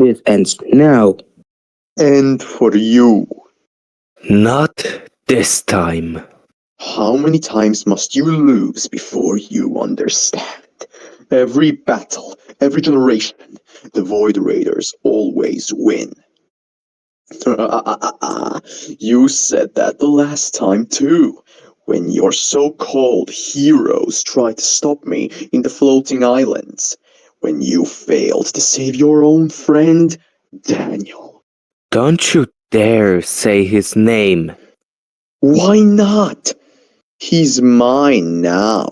this ends now. And for you, Not this time. how many times must you lose before you understand? Every battle, every generation, the Void Raiders always win. You said that the last time too, when your so-called heroes tried to stop me in the floating islands, when you failed to save your own friend, Daniel. Don't you dare say his name. Why not? He's mine now.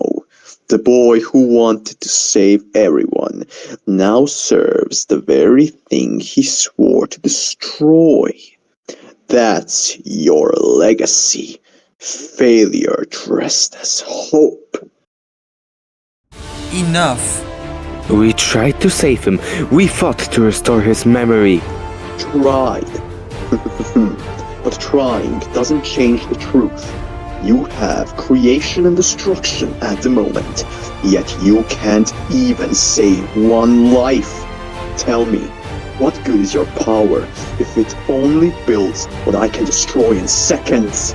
The boy who wanted to save everyone now serves the very thing he swore to destroy. That's your legacy. Failure dressed as hope. Enough. We tried to save him. We fought to restore his memory. Tried. But trying doesn't change the truth. You have creation and destruction at the moment, yet you can't even save one life. Tell me, what good is your power if it only builds what I can destroy in seconds?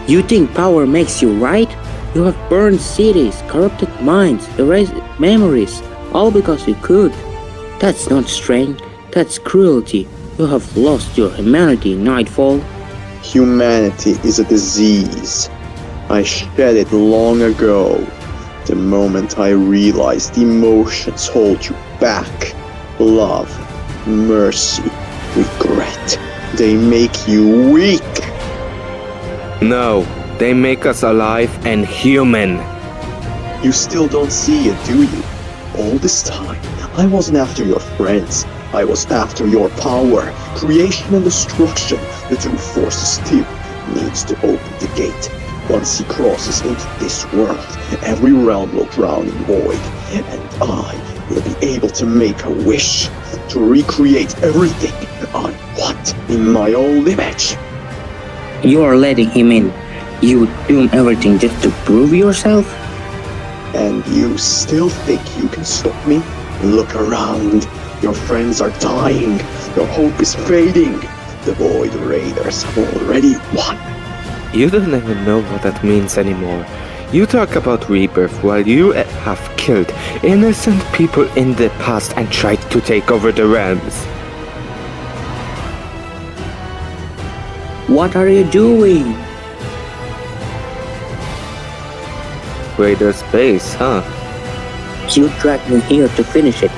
You think power makes you right? You have burned cities, corrupted minds, erased memories, all because you could. That's not strength, that's cruelty. You have lost your humanity, Nightfall. Humanity is a disease. I shed it long ago. The moment I realized emotions hold you back. Love, mercy, regret. They make you weak. No, they make us alive and human. You still don't see it, do you? All this time, I wasn't after your friends. I was after your power. Creation and destruction, the two forces still needs to open the gate. Once he crosses into this world, every realm will drown in void, and I will be able to make a wish to recreate everything I want in my own image. You are letting him in. You would doom everything just to prove yourself? And you still think you can stop me? Look around. Your friends are dying. Your hope is fading. The Void Raiders have already won. You don't even know what that means anymore. You talk about rebirth while you have killed innocent people in the past and tried to take over the realms. What are you doing? Raider's base, huh? You dragged me here to finish it,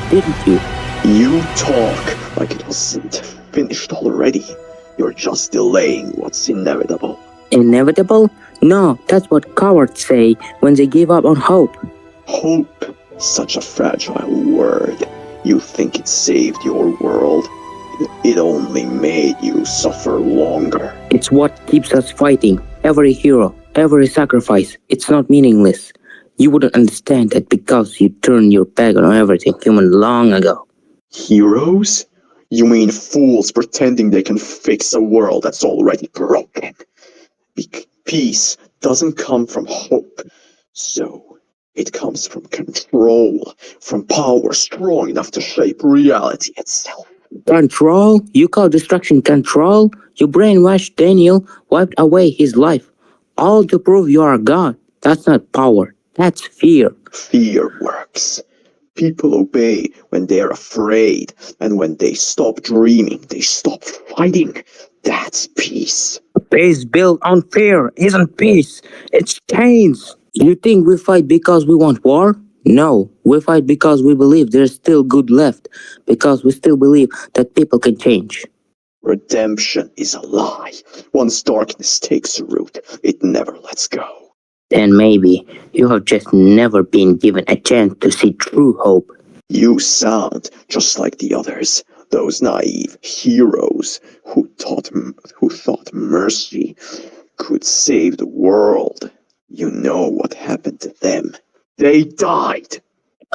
didn't you? You talk like it wasn't finished already. You're just delaying what's inevitable. Inevitable? No, that's what cowards say when they give up on hope. Hope, such a fragile word. You think it saved your world. It only made you suffer longer. It's what keeps us fighting. Every hero, every sacrifice, it's not meaningless. You wouldn't understand that because you turned your back on everything human long ago. Heroes? You mean fools pretending they can fix a world that's already broken? Peace doesn't come from hope. So, it comes from control, from power strong enough to shape reality itself. Control? You call destruction control? You brainwashed Daniel, wiped away his life. All to prove you are God. That's not power. That's fear. Fear works. People obey when they're afraid, and when they stop dreaming, they stop fighting. That's peace. Peace built on fear isn't peace. It's chains. You think we fight because we want war? No, we fight because we believe there's still good left. Because we still believe that people can change. Redemption is a lie. Once darkness takes root, it never lets go. Then maybe you have just never been given a chance to see true hope. You sound just like the others, those naive heroes who thought mercy could save the world. You know what happened to them. They died.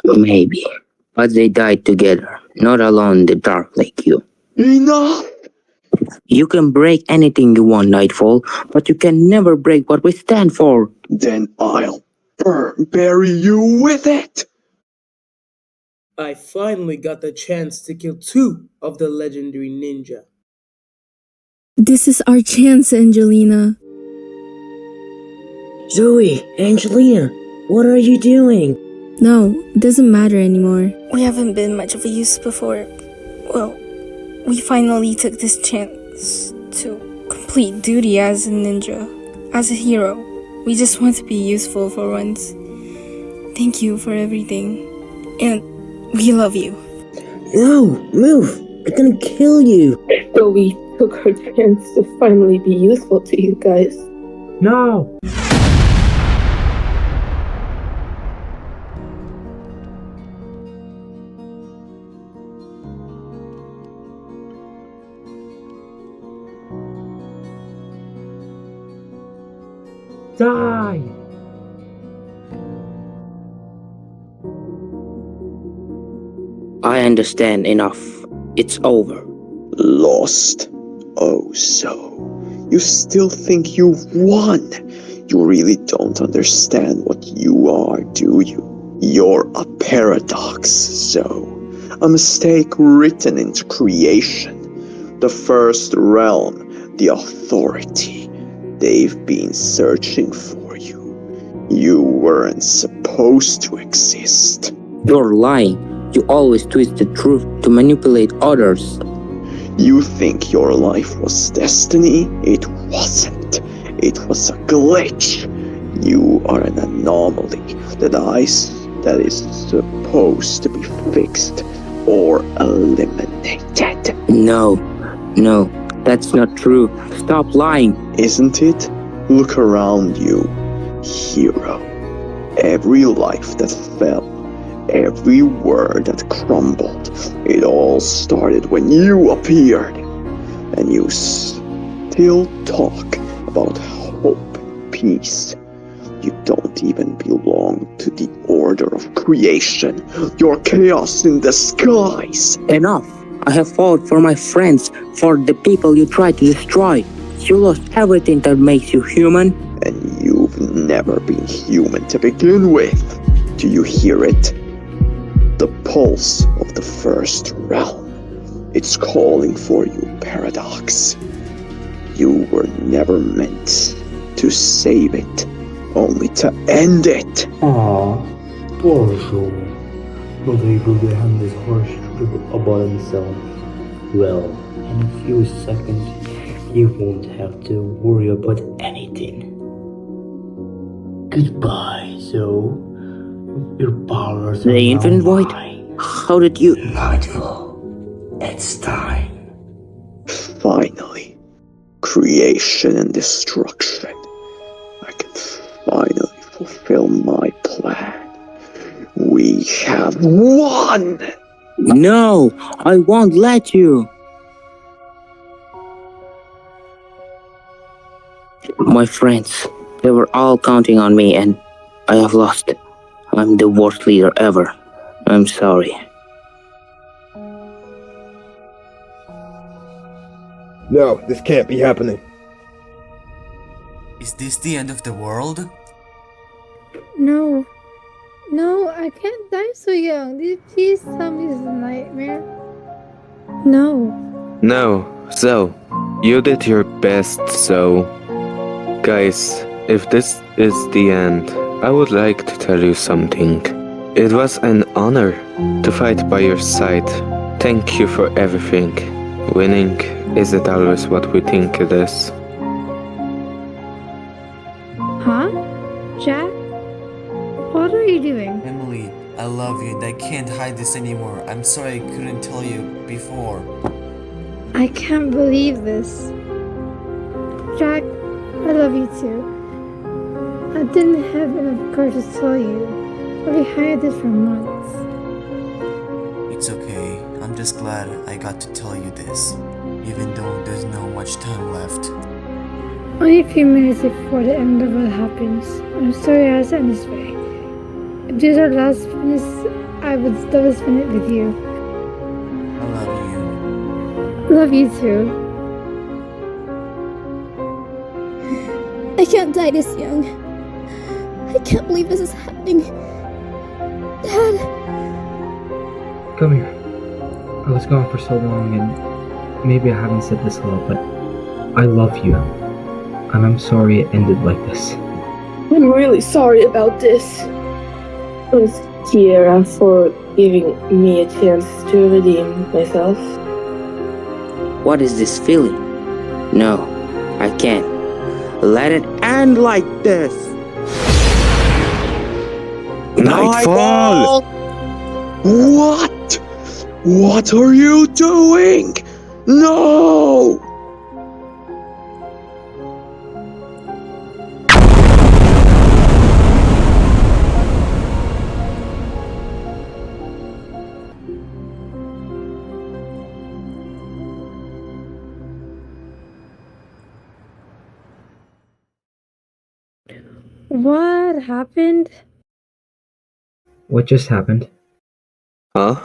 Maybe. But they died together, not alone in the dark like you. Enough! You can break anything you want, Nightfall, but you can never break what we stand for. Then I'll bury you with it! I finally got the chance to kill two of the legendary ninja. This is our chance, Angelina. Zoe, Angelina, what are you doing? No, it doesn't matter anymore. We haven't been much of a use before. Well, we finally took this chance to complete duty as a ninja, as a hero. We just want to be useful for once. Thank you for everything. And we love you. No, move! I'm gonna kill you! So we took our chance to finally be useful to you guys. No! Die! I understand enough. It's over. Lost? Oh, so. You still think you've won? You really don't understand what you are, do you? You're a paradox, so. A mistake written into creation. The first realm, the authority. They've been searching for you. You weren't supposed to exist. You're lying. You always twist the truth to manipulate others. You think your life was destiny? It wasn't. It was a glitch. You are an anomaly that is supposed to be fixed or eliminated. No, that's not true. Stop lying. Isn't it? Look around you, hero. Every life that fell, every word that crumbled, it all started when you appeared. And you still talk about hope and peace. You don't even belong to the order of creation. You're chaos in disguise. Enough. I have fought for my friends, for the people you tried to destroy. You lost everything that makes you human. And you've never been human to begin with. Do you hear it? The pulse of the first realm. It's calling for you, Paradox. You were never meant to save it, only to end it. Aw, poor soul. Not able to handle this harsh truth about himself. Well, in a few seconds, you won't have to worry about anything. Goodbye, Zoe. Your powers are The Infinite now Void? mine. How did you... Nightfall. It's time. Finally, creation and destruction. I can finally fulfill my plan. We have won! No, I won't let you. My friends, they were all counting on me and I have lost. I'm the worst leader ever. I'm sorry. No, this can't be happening. Is this the end of the world? No. No, I can't die so young. Please tell me this is a nightmare. No. No, so, you did your best, so... Guys, if this is the end, I would like to tell you something. It was an honor to fight by your side. Thank you for everything. Winning isn't always what we think it is. Huh? Jack? What are you doing? Emily, I love you and I can't hide this anymore. I'm sorry I couldn't tell you before. I can't believe this. Jack, I love you too. I didn't have enough courage to tell you, but we hid this for months. It's okay. I'm just glad I got to tell you this, even though there's not much time left. Only a few minutes before the end of what happens. I'm sorry I was in this way. If this are last minutes, I would still spend it with you. I love you. Love you too. I can't die this young. I can't believe this is happening. Dad! Come here. I was gone for so long, and maybe I haven't said this a lot, but I love you. And I'm sorry it ended like this. I'm really sorry about this. Thanks, Kiera, for giving me a chance to redeem myself. What is this feeling? No, I can't. Let it end like this! Nightfall! What? What are you doing? No! What happened? What just happened? Huh?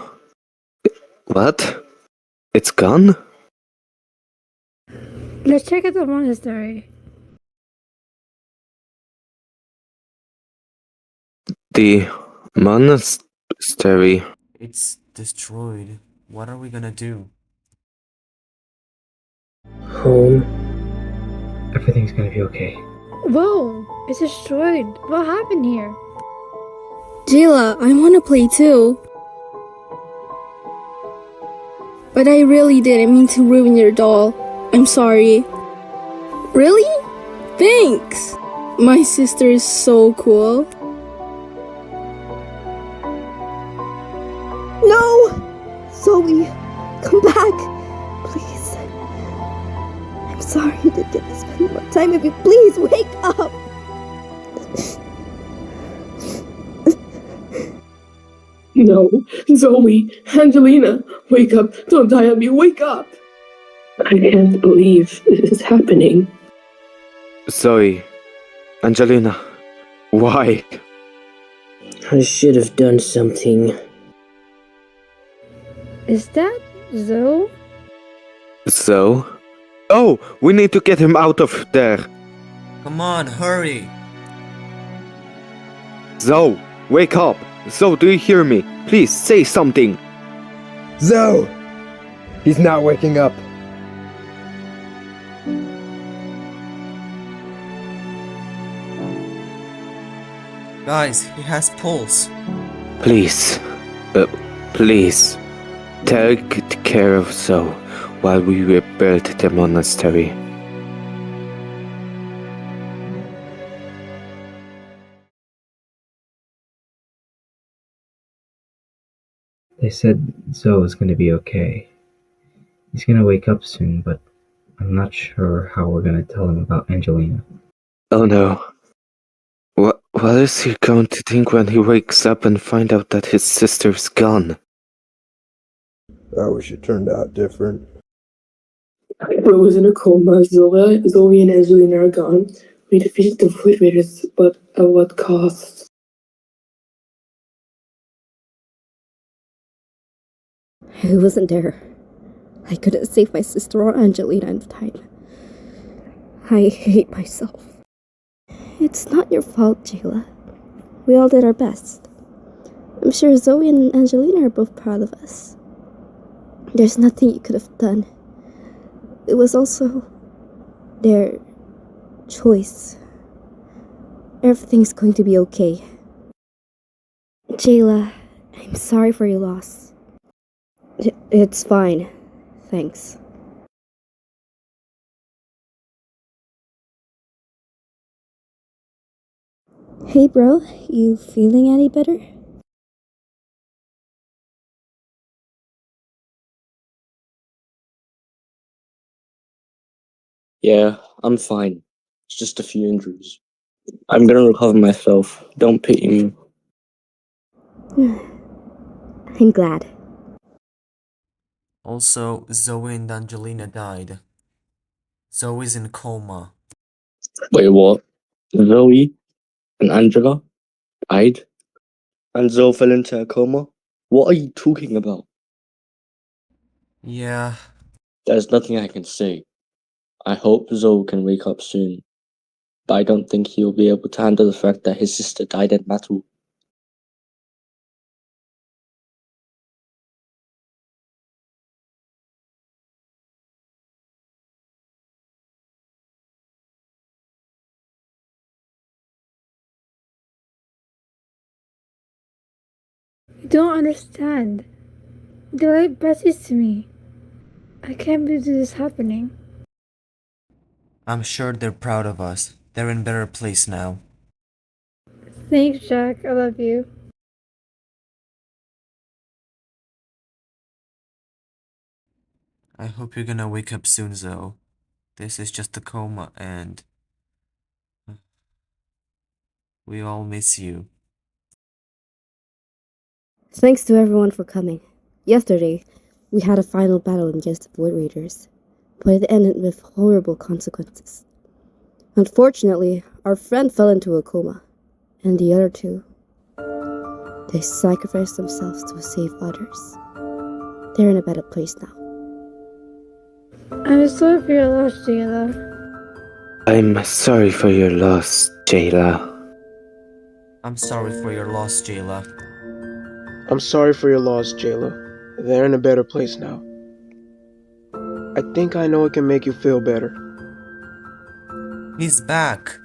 What? It's gone? Let's check out the monastery. The monastery. It's destroyed. What are we gonna do? Home. Everything's gonna be okay. Whoa! It's destroyed. What happened here? Jayla, I want to play too. But I really didn't mean to ruin your doll. I'm sorry. Really? Thanks! My sister is so cool. No! Zoe, come back! Please. I'm sorry you didn't get to spend more time with you. Please, wake up! No, Zoe, Angelina, wake up. Don't die on me. Wake up. I can't believe this is happening. Zoe. Angelina. Why? I should have done something. Is that Zoe? So? Oh, we need to get him out of there. Come on, hurry! Zoe, wake up. Zoe, do you hear me? Please say something. Zoe! He's not waking up. Guys, he has pulse. Please. Please. Take care of Zoe while we rebuild the monastery. They said Zoe is gonna be okay. He's gonna wake up soon, but I'm not sure how we're gonna tell him about Angelina. Oh no. What is he going to think when he wakes up and find out that his sister's gone? I wish it turned out different. Bro was in a coma. Zoe and Angelina are gone. We defeated the Void Raiders, but at what cost? I wasn't there. I couldn't save my sister or Angelina in time. I hate myself. It's not your fault, Jayla. We all did our best. I'm sure Zoe and Angelina are both proud of us. There's nothing you could have done. It was also their choice. Everything's going to be okay. Jayla, I'm sorry for your loss. It's fine. Thanks. Hey bro, you feeling any better? Yeah, I'm fine. It's just a few injuries. I'm gonna recover myself. Don't pity me. I'm glad. Also, Zoe and Angelina died. Zoe's in coma. Wait, what? Zoe and Angela died? And Zoe fell into a coma? What are you talking about? Yeah. There's nothing I can say. I hope Zoe can wake up soon. But I don't think he'll be able to handle the fact that his sister died in battle. You don't understand. They're like besties to me. I can't believe this is happening. I'm sure they're proud of us. They're in a better place now. Thanks, Jack. I love you. I hope you're gonna wake up soon, Zoe. This is just a coma, and we all miss you. Thanks to everyone for coming. Yesterday, we had a final battle against the Void Raiders, but it ended with horrible consequences. Unfortunately, our friend fell into a coma, and the other two, they sacrificed themselves to save others. They're in a better place now. I'm sorry for your loss, Jayla. I'm sorry for your loss, Jayla. I'm sorry for your loss, Jayla. I'm sorry for your loss, Jayla. They're in a better place now. I think I know it can make you feel better. He's back.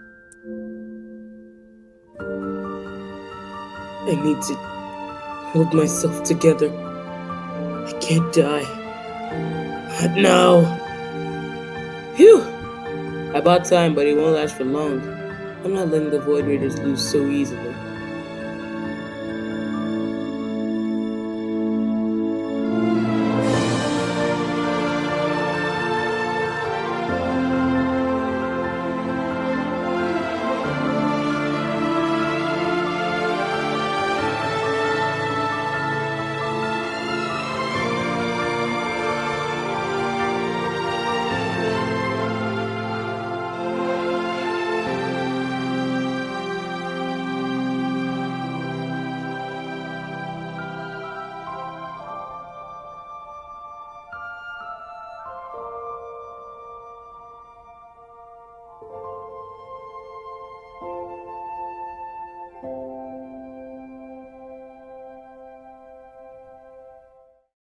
I need to hold myself together. I can't die. Not now. Phew! About time, but it won't last for long. I'm not letting the Void Raiders lose so easily.